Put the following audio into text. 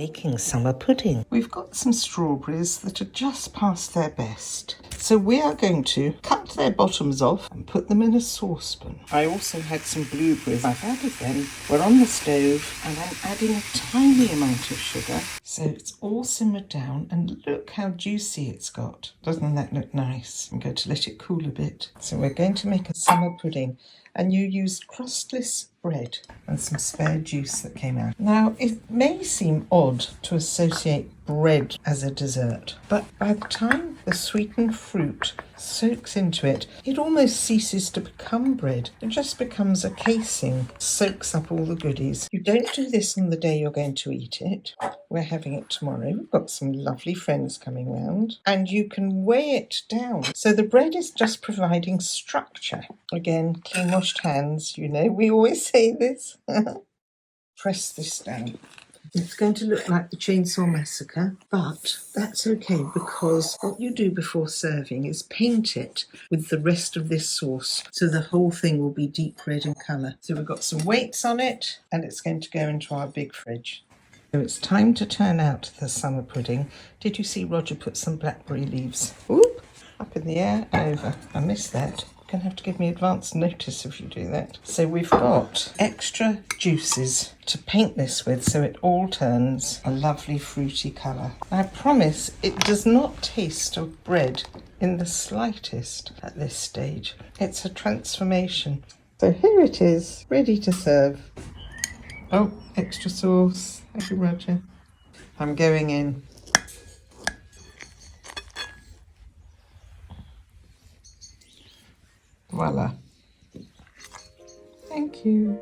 making summer pudding. We've got some strawberries that are just past their best. So we are going to cut their bottoms off and put them in a saucepan. I also had some blueberries. I've added them. We're on the stove and I'm adding a tiny amount of sugar. So it's all simmered down and look how juicy it's got. Doesn't that look nice? I'm going to let it cool a bit. So we're going to make a summer pudding. And you used crustless bread and some spare juice that came out. Now, it may seem odd to associate bread as a dessert, but by the time the sweetened fruit soaks into it, it almost ceases to become bread. It just becomes a casing, soaks up all the goodies. You don't do this on the day you're going to eat it. We're having it tomorrow. We've got some lovely friends coming round, and you can weigh it down. So the bread is just providing structure. Again, clean washed hands, you know, we always say this. Press this down. It's going to look like the Chainsaw Massacre, but that's okay because what you do before serving is paint it with the rest of this sauce so the whole thing will be deep red in colour. So we've got some weights on it and it's going to go into our big fridge. So it's time to turn out the summer pudding. Did you see Roger put some blackberry leaves? Whoop! Up in the air, over. I missed that. You're going to have to give me advance notice if you do that. So we've got extra juices to paint this with so it all turns a lovely fruity colour. I promise it does not taste of bread in the slightest at this stage. It's a transformation. So here it is, ready to serve. Oh, extra sauce. Thank you, Roger. I'm going in. Voila. Thank you.